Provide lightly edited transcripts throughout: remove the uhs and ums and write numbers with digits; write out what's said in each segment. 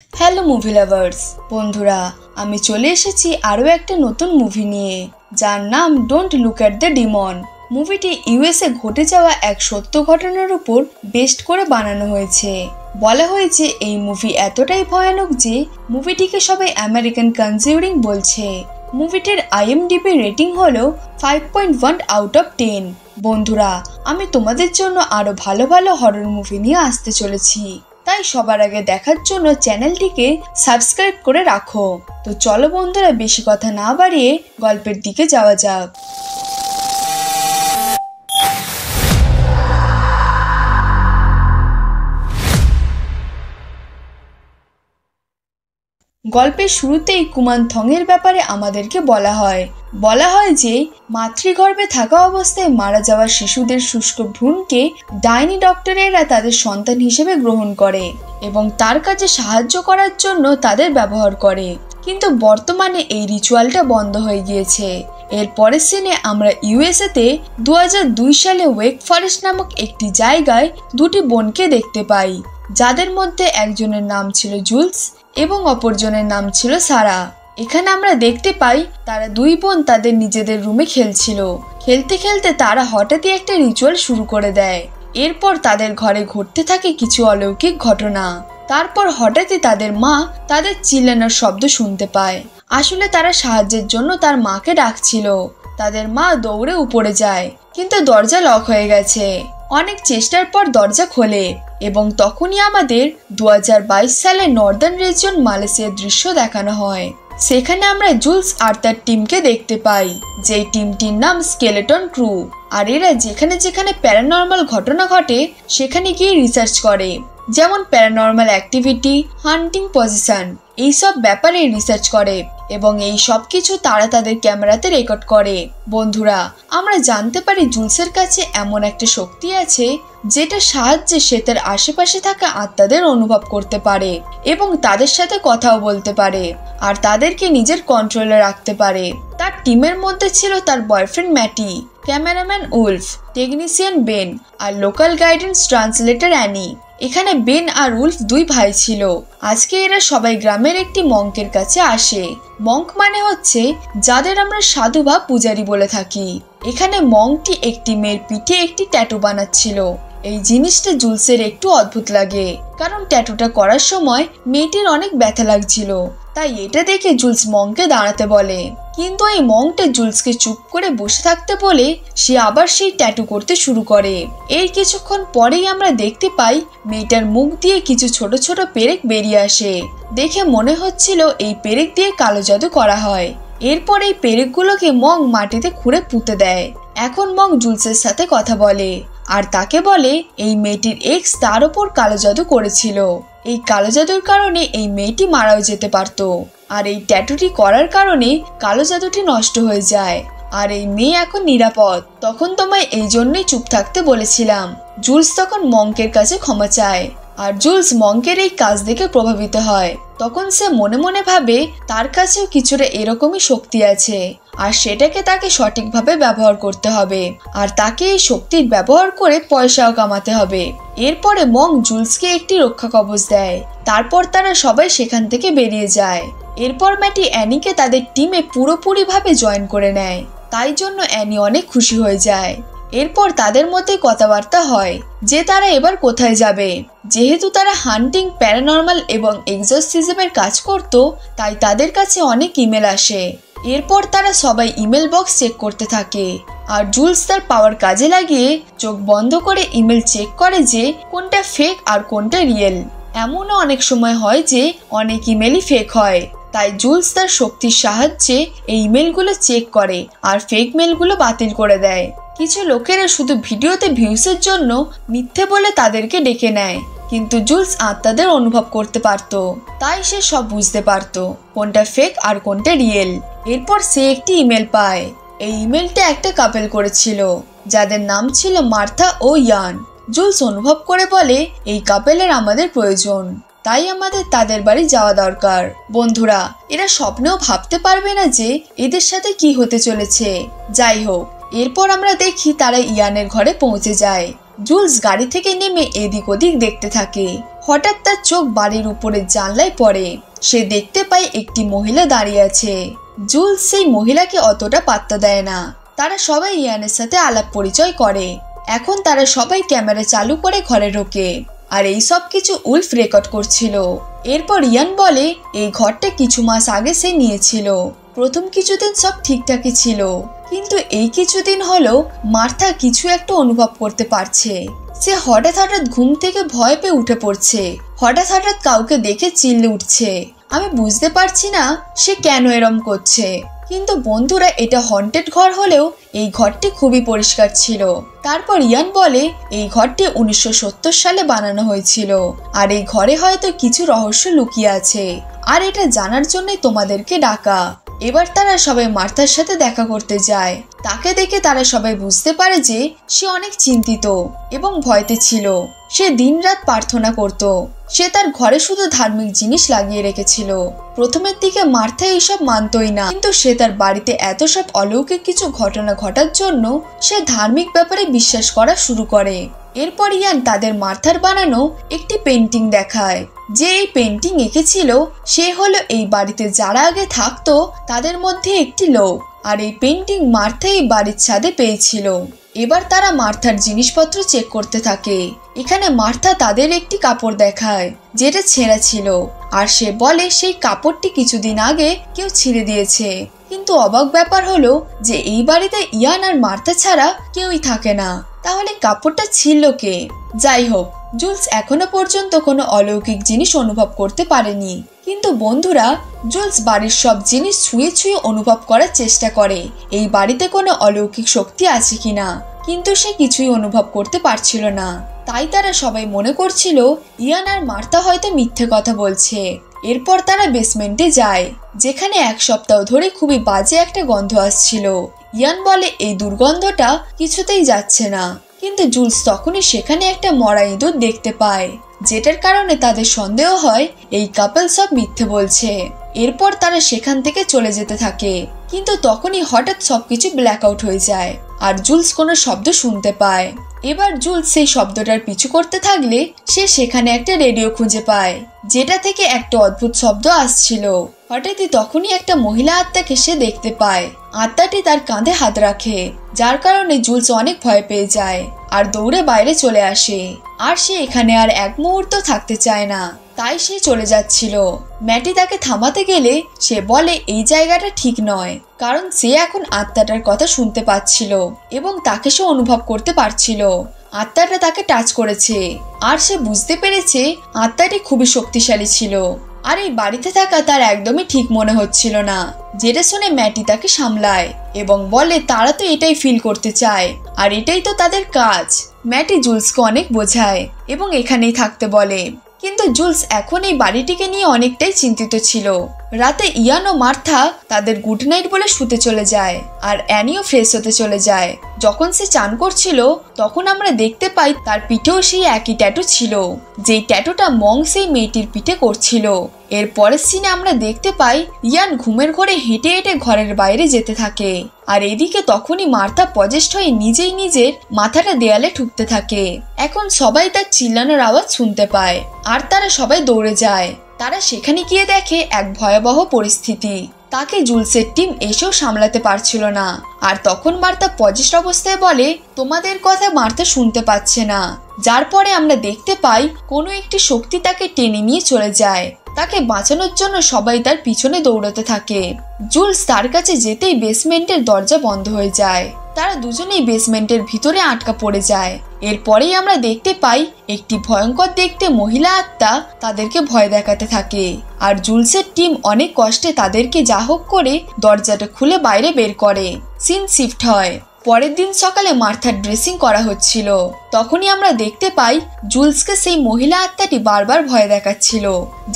Hello movie lovers বন্ধুরা, আমি চলে এসেছি আরও একটা নতুন মুভি নিয়ে, যার নাম don't look at the demon. মুভিটি ইউএসএ ঘটে যাওয়া এক সত্য ঘটনার উপর বেস্ট করে বানানো হয়েছে। বলা হয়েছে এই মুভি এতটাই ভয়ানক যে মুভিটিকে সবাই আমেরিকান কনজিউরিং বলছে। মুভিটির আইএমডিবি রেটিং হলো 5.1 আউট অফ 10। বন্ধুরা, আমি তোমাদের জন্য আরো ভালো ভালো হরর মুভি নিয়ে আসতে চলেছি, তাই সবার আগে দেখার জন্য চ্যানেলটিকে সাবস্ক্রাইব করে রাখো। তো চলো বন্ধুরা, বেশি কথা না বাড়িয়ে গল্পের দিকে যাওয়া যাক। গল্পের শুরুতেই কুমানথংয়ের ব্যাপারে আমাদেরকে বলা হয় যে মাতৃগর্ভে থাকা অবস্থায় মারা যাওয়া শিশুদের শুষ্ক ভ্রূণকে ডাইনি ডক্টরেরা তাদের সন্তান হিসেবে গ্রহণ করে এবং তার কাজে সাহায্য করার জন্য তাদের ব্যবহার করে। কিন্তু বর্তমানে এই রিচুয়ালটা বন্ধ হয়ে গিয়েছে। এর পরের সিনে আমরা ইউএসএতে 2002 সালে ওয়েক ফরেস্ট নামক একটি জায়গায় দুটি বোনকে দেখতে পাই, যাদের মধ্যে একজনের নাম ছিল জুলস এবং অপরজনের নাম ছিল সারা। এখানে আমরা দেখতে পাই তারা দুই বোন তাদের নিজেদের রুমে খেলছিল। খেলতে খেলতে তারা হঠাৎই একটা রিচুয়াল শুরু করে দেয়। এরপর তাদের ঘরে ঘটতে থাকে কিছু অলৌকিক ঘটনা। তারপর হঠাৎই তাদের মা তাদের চিল্লানোর শব্দ শুনতে পায়। আসলে তারা সাহায্যের জন্য তার মাকে ডাকছিল। তাদের মা দৌড়ে উপরে যায়, কিন্তু দরজা লক হয়ে গেছে। অনেক চেষ্টার পর দরজা খোলে এবং তখনই আমাদের 2022 সালে নর্দার্ন রিজিয়ন মালয়েশিয়ার দৃশ্য দেখানো হয়। সেখানে আমরা জুলস আর তার টিমকে দেখতে পাই, যেই টিমটির নাম স্কেলেটন ক্রু। আর এরা যেখানে যেখানে প্যারানর্মাল ঘটনা ঘটে সেখানে গিয়ে রিসার্চ করে, যেমন প্যারানর্মাল অ্যাক্টিভিটি, হান্টিং পজিশন, এইসব ব্যাপারে রিসার্চ করে এবং এই সব কিছু তারা তাদের ক্যামেরাতে রেকর্ড করে। বন্ধুরা, আমরা জানতে পারি জুলসের কাছে এমন একটা শক্তি আছে যেটা সাহায্যে সে তার আশেপাশে থাকা আত্মাদের অনুভব করতে পারে এবং তাদের সাথে কথাও বলতে পারে আর তাদেরকে নিজের কন্ট্রোলে রাখতে পারে। তার টিমের মধ্যে ছিল তার boyfriend Matty, cameraman Wolf, technician Ben আর লোকাল গাইডেন্স ট্রান্সলেটর অ্যানি। এখানে বেন আর উলফ দুই ভাই ছিল। আজকে এরা সবাই গ্রামের একটি মঙ্কের কাছে আসে। মঙ্ক মানে হচ্ছে যাদের আমরা সাধু বা পূজারী বলে থাকি। এখানে মঙ্কটি একটি মেয়ের পিঠে একটি ট্যাটু বানাচ্ছিল। এই জিনিসটা জুলসের একটু অদ্ভুত লাগে, কারণ ট্যাটুটা করার সময় মেয়েটির অনেক ব্যথা লাগছিল। তাই এটা দেখে জুলস মঙ্ককে দাঁড়াতে বলে, কিন্তু এই মঙ্কটা জুলসকে চুপ করে বসে থাকতে বলে সে আবার সেই ট্যাটু করতে শুরু করে। এর কিছুক্ষণ পরেই আমরা দেখতে পাই মেয়েটার মুখ দিয়ে কিছু ছোট ছোট পেরেক বেরিয়ে আসে। দেখে মনে হচ্ছিল এই পেরেক দিয়ে কালো জাদু করা হয়। এরপর এই পেরেকগুলোকে মঙ্ক মাটিতে খুঁড়ে পুঁতে দেয়। এখন মঙ্ক জুলসের সাথে কথা বলে আর তাকে বলে এই মেয়েটির এক্স তার ওপর কালো জাদু করেছিল। এই কালো জাদুর কারণে এই মেয়েটি মারাও যেতে পারত, আর এই ট্যাটুটি করার কারণে কালো জাদুটি নষ্ট হয়ে যায় আর এই মেয়ে এখন নিরাপদ। তখন তোমায় এই জন্যই চুপ থাকতে বলেছিলাম। জুলস তখন মঙ্কের কাছে ক্ষমা চায় আর জুলস মঙ্কের এই কাজ দেখে প্রভাবিত হয়। তখন সে মনে মনে ভাবে তার কাছেও কিছুটা এরকমই শক্তি আছে আর সেটাকে তাকে সঠিকভাবে ব্যবহার করতে হবে আর তাকে এই শক্তির ব্যবহার করে পয়সাও কামাতে হবে। এরপরে মঙ্ক জুলসকে একটি রক্ষা কবচ দেয়। তারপর তারা সবাই সেখান থেকে বেরিয়ে যায়। এরপর ম্যাটি অ্যানিকে তাদের টিমে পুরোপুরিভাবে জয়েন করে নেয়। তাই জন্য অ্যানি অনেক খুশি হয়ে যায়। এরপর তাদের মধ্যে কথাবার্তা হয় যে তারা এবার কোথায় যাবে। যেহেতু তারা হান্টিং, প্যারানর্মাল এবং এক্সরসিজমের কাজ করত, তাই তাদের কাছে অনেক ইমেল আসে। এরপর তারা সবাই ইমেল বক্স চেক করতে থাকে আর জুলস তার পাওয়ার কাজে লাগিয়ে চোখ বন্ধ করে ইমেল চেক করে যে কোনটা ফেক আর কোনটা রিয়েল। এমনও অনেক সময় হয় যে অনেক ইমেলই ফেক হয়। তাই জুলস তার শক্তির সাহায্যে এই ইমেলগুলো চেক করে আর ফেক মেলগুলো বাতিল করে দেয়। কিছু লোকেরা শুধু ভিডিওতে ভিউসের জন্য মিথ্যে বলে তাদেরকে ডেকে নেয়, কিন্তু জুলস আত্মাদের অনুভব করতে পারত, তাই সে সব বুঝতে পারত কোনটা ফেক আর কোনটা রিয়েল। এরপর সে একটি ইমেল পায়। এই ইমেলটা একটা কাপেল করেছিল, যাদের নাম ছিল মার্থা ও ইয়ান। জুলস অনুভব করে বলে এই কাপেলের আমাদের প্রয়োজন, তাই আমাদের তাদের বাড়ি যাওয়া দরকার। বন্ধুরা, এরা স্বপ্নেও ভাবতে পারবে না যে এদের সাথে কি হতে চলেছে। যাই হোক, এরপর আমরা দেখি তারা ইয়ানের ঘরে পৌঁছে যায়। জুলস গাড়ি থেকে নেমে এদিক ওদিক দেখতে থাকে। হঠাৎ তার চোখ বাড়ির উপরের জানলায় পড়ে। সে দেখতে পায় একটি মহিলা দাঁড়িয়ে আছে। জুলস সেই মহিলাকে অতটা পাত্তা দেয় না। তারা সবাই ইয়ানের সাথে আলাপ পরিচয় করে। এখন তারা সবাই ক্যামেরা চালু করে ঘরে ঢোকে, আর এই সব কিছু উলফ রেকর্ড করছিল। এরপর ইয়ান বলে এই ঘরটা কিছু মাস আগে সে নিয়েছিল। প্রথম কিছুদিন সব ঠিকঠাকই ছিল, কিন্তু এই কিছুদিন হলো মার্থা কিছু একটা অনুভব করতে পারছে। সে হঠাৎ হঠাৎ ঘুম থেকে ভয় পেয়ে উঠে পড়ছে, হঠাৎ হঠাৎ কাউকে দেখে চিল্লে উঠছে। আমি বুঝতে পারছি না সে কেন এরম করছে। কিন্তু বন্ধুরা, এটা হন্টেড ঘর হলেও এই ঘরটি খুবই পরিষ্কার ছিল। তারপর ইয়ান বলে এই ঘরটি 1970 সালে বানানো হয়েছিল, আর এই ঘরে হয়তো কিছু রহস্য লুকিয়ে আছে, আর এটা জানার জন্যই তোমাদেরকে ডাকা। এবার তারা সবাই মার্থার সাথে দেখা করতে যায়। তাকে দেখে তারা সবাই বুঝতে পারে যে সে অনেক চিন্তিত এবং ভয়তে ছিল। সে দিনরাত প্রার্থনা করত। সে তার ঘরে শুধু ধার্মিক জিনিস লাগিয়ে রেখেছিল। প্রথমের দিকে মার্থা এইসব মানতই না, কিন্তু সে তার বাড়িতে এত সব অলৌকিক কিছু ঘটনা ঘটার জন্য সে ধার্মিক ব্যাপারে বিশ্বাস করা শুরু করে। এরপর ইয়ান তাদের মার্থার বানানো একটি পেন্টিং দেখায়। যে এই পেন্টিং এঁকেছিল সে হলো এই বাড়িতে যারা আগে থাকতো তাদের মধ্যে একটি লোক, আর এই পেন্টিং মার্থা এই বাড়ির ছাদে পেয়েছিল। এবার তারা মার্থার জিনিসপত্র চেক করতে থাকে। এখানে মার্থা তাদের একটি কাপড় দেখায় যেটা ছেঁড়া ছিল, আর সে বলে সেই কাপড়টি কিছুদিন আগে কেউ ছিঁড়ে দিয়েছে। কিন্তু অবাক ব্যাপার হলো যে এই বাড়িতে ইয়ান আর মার্থা ছাড়া কেউই থাকে না। তাহলে কাপড়টা ছিল কে? যাই হোক, জুলস এখনো পর্যন্ত কোনো অলৌকিক জিনিস অনুভব করতে পারেনি। কিন্তু বন্ধুরা, জুলস বাড়ির সব জিনিস ছুঁয়ে ছুঁয়ে অনুভব করার চেষ্টা করে এই বাড়িতে কোনো অলৌকিক শক্তি আছে কিনা, কিন্তু সে কিছুই অনুভব করতে পারছিল না। তাই তারা সবাই মনে করছিল ইয়ান আর মার্থা হয়তো মিথ্যে কথা বলছে। এরপর তারা বেসমেন্টে যায়, যেখানে এক সপ্তাহ ধরে খুবই বাজে একটা গন্ধ আসছিল। ইয়ান বলে এই দুর্গন্ধটা কিছুতেই যাচ্ছে না, কিন্তু জুলস তখনই সেখানে একটা মরা ইঁদুর দেখতে পায়, যেটার কারণে তাদের সন্দেহ হয় এই কাপল সব মিথ্যে বলছে। এরপর তারা সেখান থেকে চলে যেতে থাকে, কিন্তু তখনই হঠাৎ সবকিছু ব্ল্যাক আউট হয়ে যায়, আর জুলস কোনো শব্দ শুনতে পায়। এবার জুলস সেই শব্দটার পিছু করতে থাকলে সে সেখানে একটা রেডিও খুঁজে পায়, যেটা থেকে একটা অদ্ভুত শব্দ আসছিল। হঠাৎই তখনই একটা মহিলা আত্মাকে সে দেখতে পায়। আত্মাটি তার কাঁধে হাত রাখে, যার কারণে জুলস অনেক ভয় পেয়ে যায় আর দৌড়ে বাইরে চলে আসে। আর সে এখানে আর এক মুহূর্ত থাকতে চায় না, তাই সে চলে যাচ্ছিল। ম্যাটি তাকে থামাতে গেলে সে বলে এই জায়গাটা ঠিক নয়, কারণ সে এখন আত্মাটার কথা শুনতে পাচ্ছিল এবং তাকে সে অনুভব করতে পারছিল। আত্মাটা তাকে টাচ করেছে, আর সে বুঝতে পেরেছে আত্মাটি খুবই শক্তিশালী ছিল। আর এই বাড়িতে থাকা তার একদমই ঠিক মনে হচ্ছিল না, যেটা শুনে ম্যাটি তাকে সামলায় এবং বলে তারা তো এটাই ফিল করতে চায়, আর এটাই তো তাদের কাজ। ম্যাটি জুলসকে অনেক বোঝায় এবং এখানেই থাকতে বলে, কিন্তু জুলস এখন এই বাড়িটিকে নিয়ে অনেকটাই চিন্তিত ছিল। রাতে ইয়ান ও মার্থা তাদের গুড নাইট বলে শুতে চলে যায়, আর অ্যানিও ফ্রেশ হতে চলে যায়। যখন সে চান করছিল তখন আমরা দেখতে পাই তার পিঠেও সেই একই ট্যাটু ছিল, যেই ট্যাটুটা মং সেই মেয়েটির পিঠে করছিল। এর পরের সিনে আমরা দেখতে পাই ইয়ান ঘুমের ঘরে হেঁটে হেঁটে ঘরের বাইরে যেতে থাকে, আর এদিকে তখনই মার্থা পজেস্ট হয়ে নিজেই নিজের মাথাটা দেয়ালে ঠুকতে থাকে। এখন সবাই তার চিল্লানোর আওয়াজ শুনতে পায়, আর তারা সবাই দৌড়ে যায়। তারা সেখানে গিয়ে দেখে এক ভয়াবহ পরিস্থিতি। তাকে জুলসের টিম এসেও সামলাতে পারছিল না, আর তখন মার্থা পজেস্ট অবস্থায় বলে তোমাদের কথা মার্থা শুনতে পাচ্ছে না। যার পরে আমরা দেখতে পাই কোনো একটি শক্তি তাকে টেনে নিয়ে চলে যায়। তাকে বাঁচানোর জন্য সবাই তার পিছনে দৌড়াতে থাকে। জুলস তার কাছে যেতেই বেসমেন্টের দরজা বন্ধ হয়ে যায়। তারা দুজনেই বেসমেন্টের ভিতরে আটকা পড়ে যায়। এরপরেই আমরা দেখতে পাই একটি ভয়ঙ্কর দেখতে মহিলা আত্মা তাদেরকে ভয় দেখাতে থাকে, আর জুলসের টিম অনেক কষ্টে তাদেরকে যা হোক করে দরজাটা খুলে বাইরে বের করে। সিন শিফট হয়। পরের দিন সকালে মার্থার ড্রেসিং করা হচ্ছিল। তখনই আমরা দেখতে পাই জুলসকে সেই মহিলা আত্মাটি বারবার ভয় দেখাচ্ছিল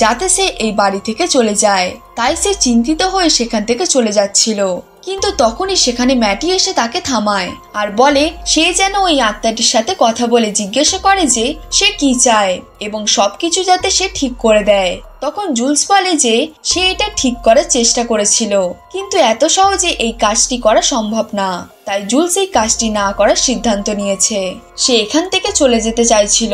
যাতে সে এই বাড়ি থেকে চলে যায়। তাই সে চিন্তিত হয়ে সেখান থেকে চলে যাচ্ছিল, কিন্তু তখনই সেখানে ম্যাটি এসে তাকে থামায় আর বলে সে যেন ওই আত্মাটির সাথে কথা বলে জিজ্ঞাসা করে যে সে কি চায়। এবং সবকিছু যাতে সে ঠিক করে দেয়। তখন জুলস বলে যে সে এটা ঠিক করার চেষ্টা করেছিল, কিন্তু এত সহজে এই কাজটি করা সম্ভব না। তাই জুলস এই কাজটি না করার সিদ্ধান্ত নিয়েছে। সে এখান থেকে চলে যেতে চাইছিল।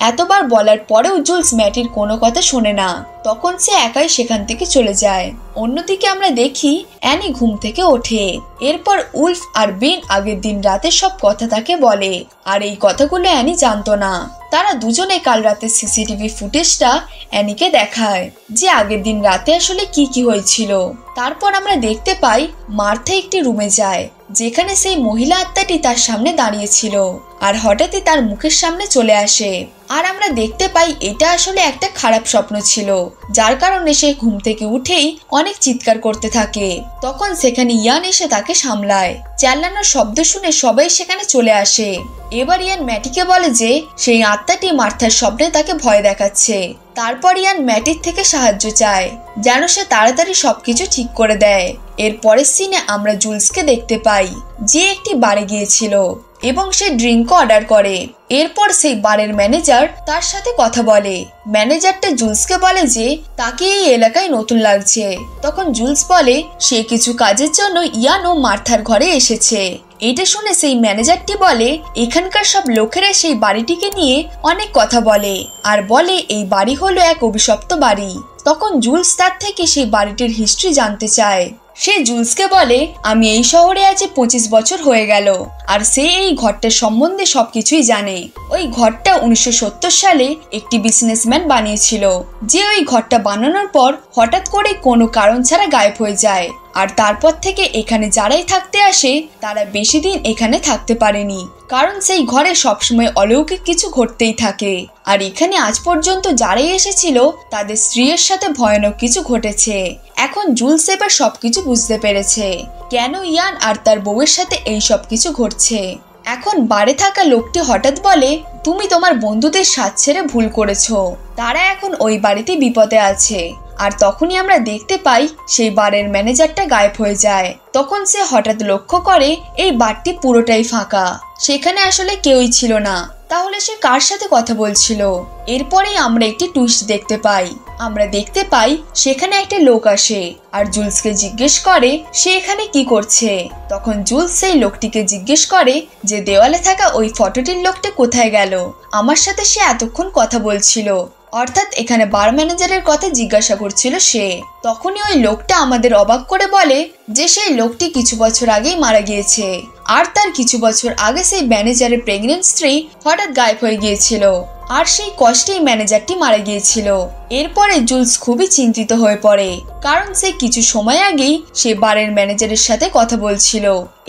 এতবার বলার পরেও জুলস ম্যাটির কোনো কথা শোনে না। তখন সে একাই সেখান থেকে চলে যায়। অন্যদিকে আমরা দেখি অ্যানি ঘুম থেকে ওঠে। এরপর উলফ আর বেন আগের দিন রাতে সব কথা তাকে বলে, আর এই কথাগুলো অ্যানি জানতো না। তারা দুজনে কাল রাতে সিসিটিভি ফুটেজটা অ্যানিকে দেখায় যে আগের দিন রাতে আসলে কি কি হয়েছিল। তারপর আমরা দেখতে পাই মার্থা একটি রুমে যায় যেখানে সেই মহিলা আত্মাটি তার সামনে দাঁড়িয়েছিল, আর হঠাৎই তার মুখের সামনে চলে আসে। আর আমরা দেখতে পাই এটা আসলে একটা খারাপ স্বপ্ন ছিল, যার কারণে সে ঘুম থেকে উঠেই অনেক চিৎকার করতে থাকে। তখন সেখানে ইয়ান এসে তাকে সামলায়। চেল্লানোর শব্দ শুনে সবাই সেখানে চলে আসে। এবার ইয়ান ম্যাটিকে বলে যে সেই আত্মাটি মার্থার স্বপ্নে তাকে ভয় দেখাচ্ছে। তারপর ইয়ান ম্যাটির থেকে সাহায্য চায় যেন সে তাড়াতাড়ি সবকিছু ঠিক করে দেয়। এর পরের সিনে আমরা জুলসকে দেখতে পাই যে একটি বারে গিয়েছিল এবং সে ড্রিঙ্ক অর্ডার করে। এরপর সেই বারের ম্যানেজার তার সাথে কথা বলে। ম্যানেজারটা জুলসকে বলে যে তাকে এই এলাকায় নতুন লাগছে। তখন জুলস বলে সে কিছু কাজের জন্য ইয়ান ও মার্থার ঘরে এসেছে। এটা শুনে সেই ম্যানেজারটি বলে এখানকার সব লোকেরা সেই বাড়িটিকে নিয়ে অনেক কথা বলে, আর বলে এই বাড়ি হলো এক অভিশপ্ত বাড়ি। তখন জুলস তার থেকে সেই বাড়িটির হিস্ট্রি জানতে চায়। সে জুলসকে বলে আমি এই শহরে আজ 25 বছর হয়ে গেল, আর সে এই ঘরটার সম্বন্ধে সবকিছুই জানে। ওই ঘরটা 1970 সালে একটি বিজনেসম্যান বানিয়েছিল, যে ওই ঘরটা বানানোর পর হঠাৎ করে কোনো কারণ ছাড়া গায়েব হয়ে যায়। আর তারপর থেকে এখানে যারাই থাকতে আসে তারা বেশি দিন এখানে থাকতে পারেনি, কারণ সেই ঘরে সবসময় অলৌকিক কিছু ঘটতেই থাকে। আর এখানে আজ পর্যন্ত যারাই এসেছিল তাদের স্ত্রীর সাথে ভয়ানক কিছু ঘটেছে। এখন জুলস এবার সবকিছু বুঝতে পেরেছে কেন ইয়ান আর তার বউয়ের সাথে এই সব কিছু ঘটছে। এখন বারে থাকা লোকটি হঠাৎ বলে তুমি তোমার বন্ধুদের সাথ ছেড়ে ভুল করেছো, তারা এখন ওই বাড়িতে বিপদে আছে। আর তখনই আমরা দেখতে পাই সেই বারের ম্যানেজারটা গায়েব হয়ে যায়। তখন সে হঠাৎ লক্ষ্য করে এই বারটি পুরোটাই ফাঁকা, সেখানে আসলে কেউই ছিল না। তাহলে সে কার সাথে কথা বলছিল? এরপরেই আমরা একটি টুইস্ট দেখতে পাই। আমরা দেখতে পাই সেখানে একটা লোক আসে আর জুলসকে জিজ্ঞেস করে সে এখানে কি করছে। তখন জুলস সেই লোকটিকে জিজ্ঞেস করে যে দেওয়ালে থাকা ওই ফটোটির লোকটা কোথায় গেল, আমার সাথে সে এতক্ষণ কথা বলছিল। অর্থাৎ এখানে বার ম্যানেজারের কথা জিজ্ঞাসা করছিল সে। তখনই ওই লোকটা আমাদের অবাক করে বলে যে সেই লোকটি কিছু বছর আগেই মারা গিয়েছে, আর তার কিছু বছর আগে সেই ম্যানেজারের প্রেগনেন্ট স্ত্রী হঠাৎ গায়েব হয়ে গিয়েছিল, আর সেই কষ্টেই ম্যানেজারটি মারা গিয়েছিল। এরপরে জুলস খুবই চিন্তিত হয়ে পড়ে, কারণ সে কিছু সময় আগেই সে বারের ম্যানেজারের সাথে কথা বলছিল।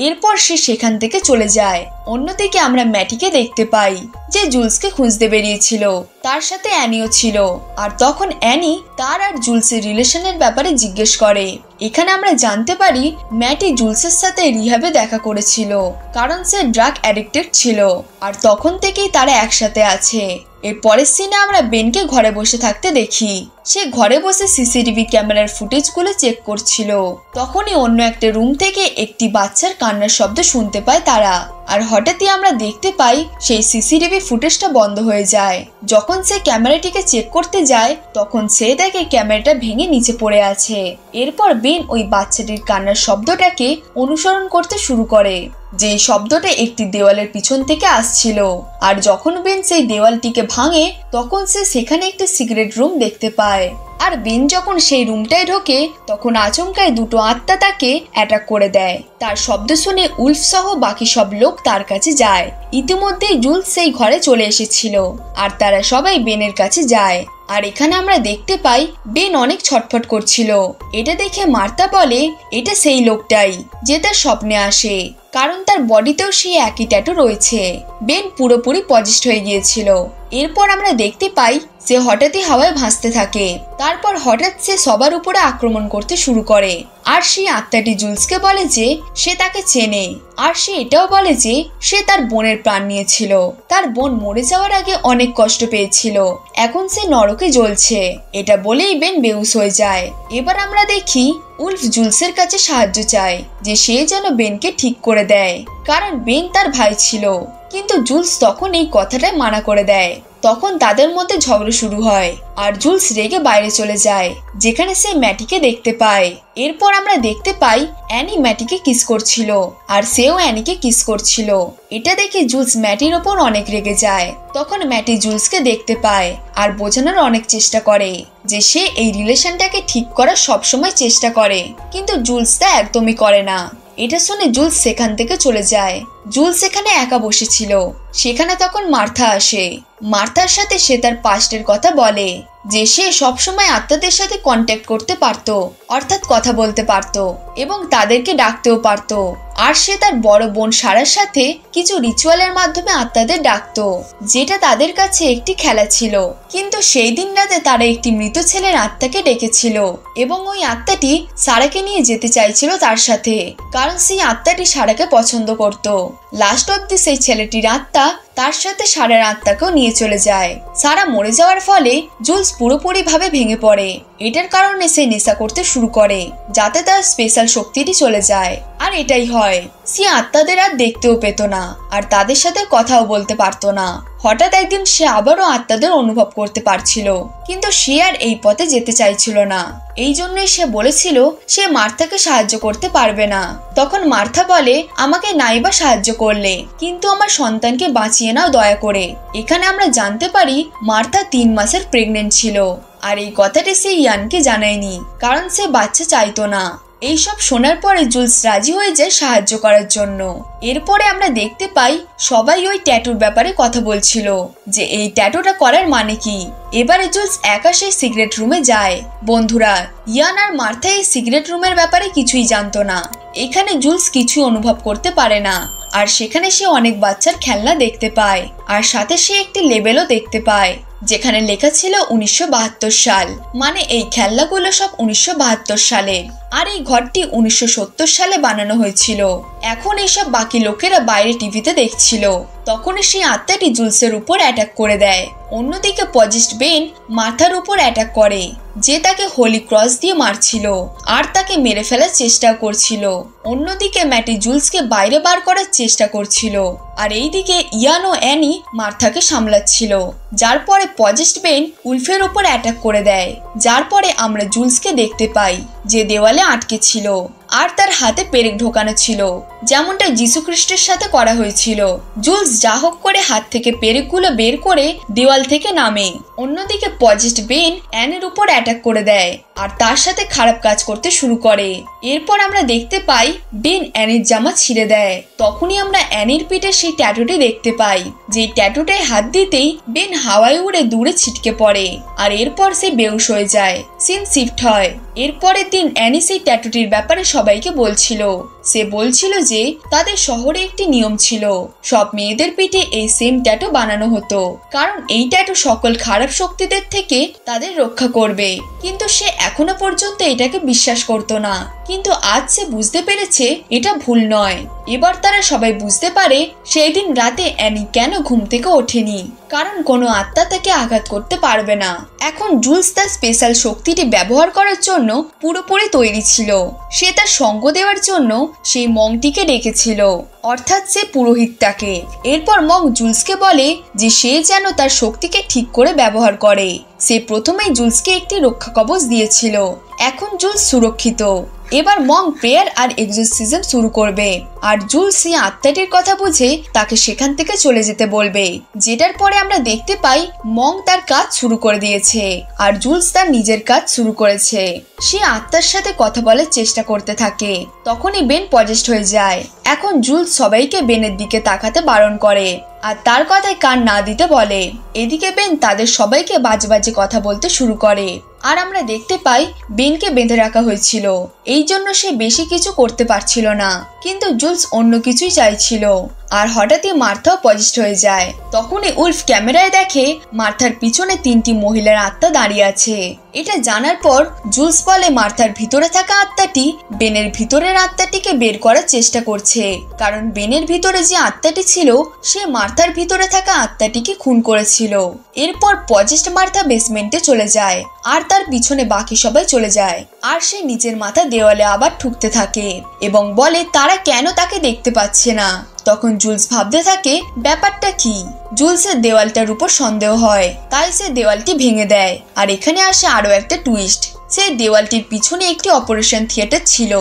এরপর সে সেখান থেকে চলে যায়। অন্যদিকে আমরা ম্যাটিকে দেখতে পাই যে জুলসকে খুঁজতে বেরিয়েছিল, তার সাথে অ্যানিও ছিল। আর তখন অ্যানি তার আর জুলসের রিলেশনের ব্যাপারে জিজ্ঞেস করে। এখানে আমরা জানতে পারি ম্যাটি জুলসের সাথে রিহ্যাবে দেখা করেছিল, কারণ সে ড্রাগ অ্যাডিক্টেড ছিল, আর তখন থেকেই তারা একসাথে আছে। এর পরের সিনে আমরা বেনকে ঘরে বসে থাকতে দেখি। সে ঘরে বসে সিসিটিভি ক্যামেরার ফুটেজগুলো চেক করছিল। তখনই অন্য একটা রুম থেকে একটি বাচ্চার কান্নার শব্দ শুনতে পায় তারা, আর হঠাৎই আমরা দেখতে পাই সেই সিসিটিভি ফুটেজটা বন্ধ হয়ে যায়। যখন সে ক্যামেরাটিকে চেক করতে যায় তখন সে দেখে ক্যামেরাটা ভেঙে নিচে পড়ে আছে। এরপর বেন ওই বাচ্চাটির কান্নার শব্দটাকে অনুসরণ করতে শুরু করে, যে শব্দটা একটি দেওয়ালের পিছন থেকে আসছিল। আর যখন বেন সেই দেওয়ালটিকে ভাঙে তখন সে সেখানে একটি সিক্রেট রুম দেখতে পায়। আর বেন যখন সেই রুমটায় ঢোকে তখন আচমকায় দুটো আত্মা তাকে অ্যাটাক করে দেয়। তার শব্দ শুনে উলফ সহ বাকি সব লোক তার কাছে যায়। ইতিমধ্যেই জুলস সেই ঘরে চলে এসেছিল, আর তারা সবাই বেনের কাছে যায়। আর এখানে আমরা দেখতে পাই বেন অনেক ছটফট করছিল। এটা দেখে মার্থা বলে এটা সেই লোকটাই যে তার স্বপ্নে আসে, কারণ তার বডিতেও সেই একই ট্যাটু রয়েছে। বেন পুরোপুরি পজেসড হয়ে গিয়েছিল। এরপর আমরা দেখতে পাই সে হঠাৎই হাওয়ায় ভাসতে থাকে। তারপর হঠাৎ সে সবার উপরে আক্রমণ করতে শুরু করে। আর সেই আত্মাটি জুলসকে বলে যে সে তাকে চেনে, আর সে এটাও বলে যে সে তার বোনের প্রাণ নিয়েছিল। তার বোন মরে যাওয়ার আগে অনেক কষ্ট পেয়েছিল, এখন সে নরকে জ্বলছে। এটা বলেই বেন বেহুশ হয়ে যায়। এবার আমরা দেখি উলফ জুলসের কাছে সাহায্য চায় যে সে যেন বেনকে ঠিক করে দেয়, কারণ বেন তার ভাই ছিল। কিন্তু জুলস তখন এই কথাটাই মানা করে দেয়। তখন তাদের মধ্যে ঝগড়া শুরু হয় আর জুলস রেগে বাইরে চলে যায়, যেখানে সে ম্যাটিকে দেখতে পায়। এরপর আমরা দেখতে পাই অ্যানি ম্যাটিকে কিস করছিল আর সেও অ্যানিকে কিস করছিল। এটা দেখে জুলস ম্যাটির ওপর অনেক রেগে যায়। তখন ম্যাটি জুলসকে দেখতে পায় আর বোঝানোর অনেক চেষ্টা করে যে সে এই রিলেশনটাকে ঠিক করার সবসময় চেষ্টা করে, কিন্তু জুলস তা একদমই করে না। এটা শুনে জুলস সেখান থেকে চলে যায়। জুলস সেখানে একা বসেছিল, সেখানে তখন মার্থা আসে। মার্থার সাথে সে তার পাস্টের কথা বলে যে সে সবসময় আত্মাদের সাথে কন্ট্যাক্ট করতে পারতো, অর্থাৎ কথা বলতে পারতো এবং তাদেরকে ডাকতেও পারতো। আর সে তার বড় বোন সারার সাথে কিছু রিচুয়ালের মাধ্যমে আত্মাদের ডাকতো, যেটা তাদের কাছে একটি খেলা ছিল। কিন্তু সেই দিন রাতে তারা একটি মৃত ছেলের আত্মাকে ডেকেছিল এবং ওই আত্মাটি সারাকে নিয়ে যেতে চাইছিল তার সাথে, কারণ সেই আত্মাটি সারাকে পছন্দ করত। লাস্ট অব্দি সেই ছেলেটির আত্মা তার সাথে সারার আত্মাকেও নিয়ে চলে যায়। সারা মরে যাওয়ার ফলে জুলস পুরোপুরি ভাবে ভেঙে পড়ে। এটার কারণে সে নেশা করতে শুরু করে যাতে তার স্পেশাল শক্তিটি চলে যায়। আর এটাই হয়, সে আত্মাদের আর দেখতেও পেত না আর তাদের সাথে কথাও বলতে পারতো না। হঠাৎ একদিন সে আবারও আত্মাদের অনুভব করতে পারছিল, কিন্তু সে আর এই পথে যেতে চাইছিল না। এই জন্যই সে বলেছিল সে মার্থাকে সাহায্য করতে পারবে না। তখন মার্থা বলে, আমাকে নাইবা সাহায্য করলে, কিন্তু আমার সন্তানকে বাঁচিয়ে নাও দয়া করে। এখানে আমরা জানতে পারি মার্থা 3 মাসের প্রেগনেন্ট ছিল, আর এই কথাটি সে ইয়ানকে জানায়নি কারণ সে বাচ্চা চাইতো না। এইসব শোনার পরে জুলস রাজি হয়ে যায় সাহায্য করার জন্য। এরপরে আমরা দেখতে পাই সবাই ওই ট্যাটুর ব্যাপারে কথা বলছিল যে এই ট্যাটুটা করার মানে কি। এবারে জুলস একা সেই সিগারেট রুমে যায়। বন্ধুরা, ইয়ান আর মার্থা এই সিগারেট রুমের ব্যাপারে কিছুই জানতো না। এখানে জুলস কিছুই অনুভব করতে পারে না, আর সেখানে সে অনেক বাচ্চার খেলনা দেখতে পায় আর সাথে সে একটি লেবেলও দেখতে পায় যেখানে লেখা ছিল 1972 সাল, মানে এই খেলনাগুলো সব 1972 সালের। আর এই ঘরটি 1970 সালে বানানো হয়েছিল। এখন এইসব বাকি লোকেরা বাইরে টিভিতে দেখছিল। তখনই সেই আত্মাটি জুলসের উপর অ্যাটাক করে দেয়। অন্যদিকে পজেসড বেন মাথার উপর অ্যাটাক করে, যে তাকে হোলি ক্রস দিয়ে মারছিল আর তাকে মেরে ফেলার চেষ্টা করছিল। অন্যদিকে ম্যাটি জুলসকে বাইরে বার করার চেষ্টা করছিল, আর এইদিকে ইয়ান ও অ্যানি মার্থাকে সামলাচ্ছিল। যার পরে পজেসড বেন উলফের উপর অ্যাটাক করে দেয়, যার পরে আমরা জুলসকে দেখতে পাই যে দেওয়ালে আটকে ছিল আর তার হাতে পেরেক ঢোকানো ছিল, যেমনটা যীশু খ্রিস্টের সাথে করা হয়েছিল। জুলস যা হোক করে হাত থেকে পেরেকগুলো বের করে দেওয়াল থেকে নামে। অন্যদিকে পজেসড বেন অ্যানের উপর অ্যাটাক করে দেয় আর তার সাথে খারাপ কাজ করতে শুরু করে। এরপর আমরা দেখতে পাই বেন অ্যানির জামা ছিঁড়ে দেয়। তখনই আমরা অ্যানির পিঠে সেই ট্যাটুটি দেখতে পাই, যে ট্যাটুটায় হাত দিতেই বেন হাওয়ায় উড়ে দূরে ছিটকে পড়ে আর এরপর সে বেহুশ হয়ে যায়। সিন শিফট হয়। এরপরের দিন অ্যানি সেই ট্যাটুটির ব্যাপারে সবাইকে বলছিল। সে বলছিল যে তাদের শহরে একটি নিয়ম ছিল, সব মেয়েদের পিঠে এই সেম ট্যাটু বানানো হতো, কারণ এই ট্যাটু সকল খারাপ শক্তিদের থেকে তাদের রক্ষা করবে। কিন্তু সে এখনো পর্যন্ত এটাকে বিশ্বাস করতো না, কিন্তু আজ সে বুঝতে পেরেছে এটা ভুল নয়। এবার তারা সবাই বুঝতে পারে সেই দিন রাতে অ্যানি কেন ঘুম থেকে ওঠেনি, কারণ কোনো আত্মা তাকে আঘাত করতে পারবে না। এখন জুলস তার স্পেশাল শক্তিটি ব্যবহার করার জন্য পুরোপুরি তৈরি ছিল। সে তার সঙ্গ দেওয়ার জন্য সেই মংটিকে ডেকেছিল, অর্থাৎ সে পুরোহিতটাকে। এরপর মং জুলসকে বলে যে সে যেন তার শক্তিকে ঠিক করে ব্যবহার করে। সে প্রথমেই জুলসকে একটি রক্ষা কবচ দিয়েছিল। এখন জুলস সুরক্ষিত। এবার মং প্রেয়ার আর এক্সরসিজম শুরু করবে, আর জুলস সেই আত্মাটির কথা বুঝে তাকে সেখান থেকে চলে যেতে বলবে। যেটার পরে আমরা দেখতে পাই মং তার কাজ শুরু করে দিয়েছে আর জুলস তার নিজের কাজ শুরু করেছে। সে আত্মার সাথে কথা বলার চেষ্টা করতে থাকে। তখনই বেন পজেসড হয়ে যায়। এখন জুলস সবাইকে বেনের দিকে তাকাতে বারণ করে আর তার কথায় কান না দিতে বলে। এদিকে বেন তাদের সবাইকে বাজে বাজে কথা বলতে শুরু করে, আর আমরা দেখতে পাই বেনকে বেঁধে রাখা হয়েছিল, এই জন্য সে বেশি কিছু করতে পারছিল না। কিন্তু জুলস অন্য কিছুই চাইছিল। আর হঠাৎই মার্থাও পজেসড হয়ে যায়। তখনই উলফ ক্যামেরায় দেখে মার্থার পিছনে 3টি মহিলার আত্মা দাঁড়িয়ে আছে। এটা জানার পর জুলস বলে মার্থার ভিতরে থাকা আত্মাটি বেনের ভিতরের আত্মাটিকে বের করার চেষ্টা করছে, কারণ বেনের ভিতরে যে আত্মাটি ছিল সে মার্থার ভিতরে থাকা আত্মাটিকে খুন করেছিল। এরপর পজেসড মার্থা বেসমেন্টে চলে যায় আর তার পিছনে বাকি সবাই চলে যায়, আর সে নিজের মাথা দেওয়ালে আবার ঠুকতে থাকে এবং বলে তারা কেন তাকে দেখতে পাচ্ছে না। তখন জুলস ভাবতে থাকে ব্যাপারটা কি। জুলসের দেওয়ালটার উপর সন্দেহ হয়, তাই সে দেওয়ালটি ভেঙে দেয়। আর এখানে আসে আরো একটা টুইস্ট। সেই দেওয়ালটির পিছনে একটি অপারেশন থিয়েটার ছিল,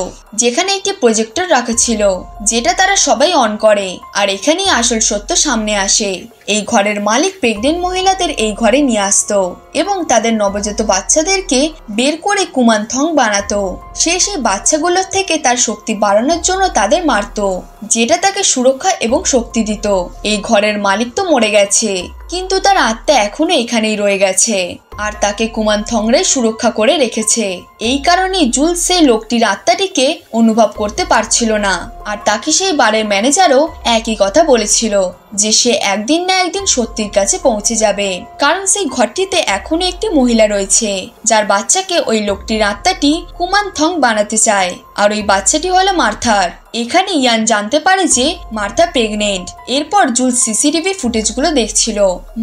যেখানে একটি প্রজেক্টর রাখা ছিল, যেটা তারা সবাই অন করে। আর এখানেই আসল সত্য সামনে আসে। এই ঘরের মালিক প্রেগনেন্ট মহিলাদের এই ঘরে নিয়ে আসতো এবং তাদের নবজাত বাচ্চাদেরকে বের করে কুমানথং বানাতো। সে সেই বাচ্চাগুলোর থেকে তার শক্তি বাড়ানোর জন্য তাদের মারতো, যেটা তাকে সুরক্ষা এবং শক্তি দিত। এই ঘরের মালিক তো মরে গেছে, কিন্তু তার আত্মা এখনো এখানেই রয়ে গেছে আর তাকে কুমানথংরাই সুরক্ষা করে রেখেছে। এই কারণে জুলস সেই লোকটির আত্মাটিকে অনুভব করতে পারছিল না। আর তাকে সেই বারের ম্যানেজারও একই কথা বলেছিল যে সে একদিন না একদিন সত্যির কাছে পৌঁছে যাবে, কারণ সেই ঘরটিতে এখনো একটি মহিলা রয়েছে যার বাচ্চাকে ওই লোকটির আত্মাটি কুমানথং বানাতে চায়। আর ওই বাচ্চাটি হলো মার্থার। এখানে ইয়ান জানতে পারে যে মার্থা প্রেগনেন্ট। এরপর জুলস সিসিটিভি ফুটেজগুলো দেখছিল।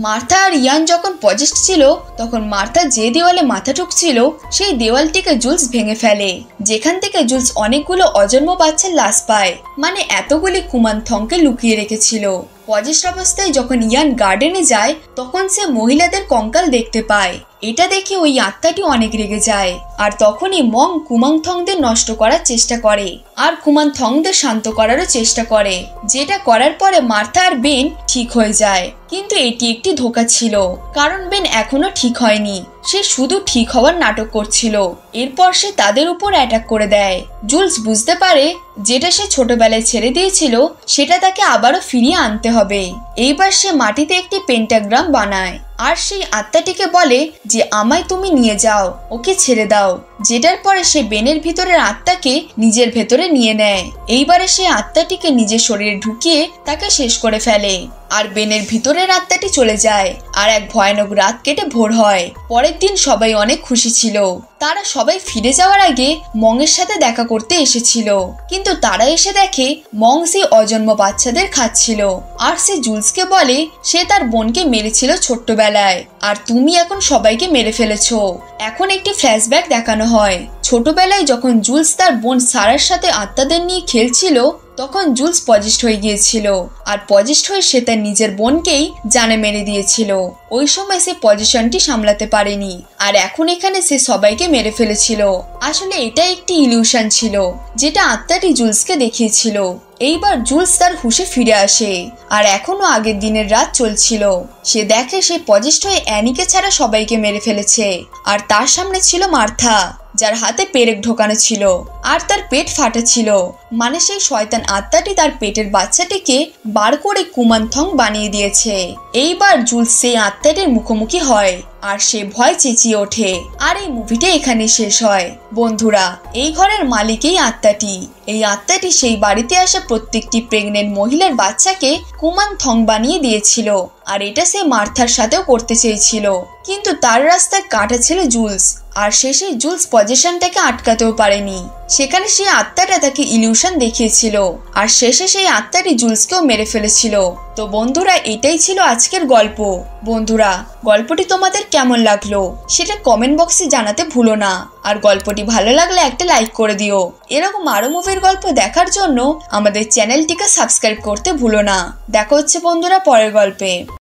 মার্থা আর ইয়ান যখন পজেসড ছিল, তখন মার্থা যে দেওয়ালে মাথা ঠুকছিল সেই দেওয়ালটিকে জুলস ভেঙে ফেলে, যেখান থেকে জুলস অনেকগুলো অজন্ম বাচ্চার লাশ পায়। মানে এতগুলি কুমানথংকে লুকিয়ে রেখেছিল। পজেসড অবস্থায় যখন ইয়ান গার্ডেনে যায়, তখন সে মহিলাদের কঙ্কাল দেখতে পায়। এটা দেখে ওই আত্মাটি অনেক রেগে যায়। আর তখনই মং কুমানথংদের নষ্ট করার চেষ্টা করে আর কুমানথংদের শান্ত করারও চেষ্টা করে, যেটা করার পরে মার্থা আর বেন ঠিক হয়ে যায়। কিন্তু এটি একটি ধোঁকা ছিল, কারণ বেন এখনো ঠিক হয়নি। সে শুধু ঠিক হওয়ার নাটক করছিল। এরপর সে তাদের উপর অ্যাটাক করে দেয়। জুলস বুঝতে পারে যেটা সে ছোটবেলায় ছেড়ে দিয়েছিল সেটা তাকে আবারও ফিরিয়ে আনতে হবে। এইবার সে মাটিতে একটি পেন্টাগ্রাম বানায় আর সেই আত্মাটিকে বলে যে আমায় তুমি নিয়ে যাও, ওকে ছেড়ে দাও। যেটার পরে সে বেনের ভিতরের আত্মাকে নিজের ভেতরে নিয়ে নেয়। এইবারে সে আত্মাটিকে নিজের শরীরে ঢুকিয়ে তাকে শেষ করে ফেলে। আর বেনের ভিতরের আত্মাটি চলে যায়। আর এক ভয়ানক রাত কেটে ভোর হয়। পরের দিন সবাই অনেক খুশি ছিল। তারা সবাই ফিরে যাওয়ার আগে মংয়ের সাথে দেখা করতে এসেছিল, কিন্তু তারা এসে দেখে মং সেই অজন্ম বাচ্চাদের খাচ্ছিল। আর সে জুলসকে বলে সে তার বোনকে মেরেছিল ছোট্টবেলায়, আর তুমি এখন সবাইকে মেরে ফেলেছো। এখন একটি ফ্ল্যাশব্যাক দেখানো হয়। ছোটবেলায় যখন জুলস তার বোন সারার সাথে আত্মাদের নিয়ে খেলছিল, তখন জুলস পজেসড হয়ে গিয়েছিল। আর পজেসড হয়ে সে তার নিজের বোনকেই জানে মেরে দিয়েছিল। ওই সময় সে পজিশনটি সামলাতে পারেনি, আর এখন এখানে সে সবাইকে মেরে ফেলেছিল। আসলে এটা একটি ইলিউশন ছিল, যেটা আত্মাটি জুলসকে দেখিয়েছিল। এইবার জুলস তার হুঁশে ফিরে আসে, আর এখনো আগের দিনের রাত চলছিল। সে দেখে সে পজেসড হয়ে অ্যানিকে ছাড়া সবাইকে মেরে ফেলেছে। আর তার সামনে ছিল মার্থা, যার হাতে পেরেক ঢোকানো ছিল আর তার পেট ফাটা ছিল। মানে সেই শয়তান আত্মাটি তার পেটের বাচ্চাটিকে বার করে কুমানথং বানিয়ে দিয়েছে। এইবার জুলস সেই আত্মাটির মুখোমুখি হয় আর সে ভয় চেঁচিয়ে ওঠে। আর এই মুভিটা এখানে শেষ হয়। বন্ধুরা, এই ঘরের মালিক এই আত্মাটি। এই আত্মাটি সেই বাড়িতে আসা প্রত্যেকটি প্রেগনেন্ট মহিলার বাচ্চাকে কুমানথং বানিয়ে দিয়েছিল। আর এটা সে মার্থার সাথেও করতে চেয়েছিল, কিন্তু তার রাস্তায় কাটা ছিল জুলস। আর শেষে জুলস পজিশনটাকে আটকাতেও পারেনি। সেখানে সেই আত্মাটা তাকে ইলিউশন দেখিয়েছিল, আর শেষে সেই আত্মাটি জুলসকেও মেরে ফেলেছিল। তো বন্ধুরা, এটাই ছিল আজকের গল্প। বন্ধুরা, গল্পটি তোমাদের কেমন লাগলো সেটা কমেন্ট বক্সে জানাতে ভুলো না। আর গল্পটি ভালো লাগলে একটা লাইক করে দিও। এরকম আরো মুভির গল্প দেখার জন্য আমাদের চ্যানেলটিকে সাবস্ক্রাইব করতে ভুলো না। দেখা হচ্ছে বন্ধুরা পরের গল্পে।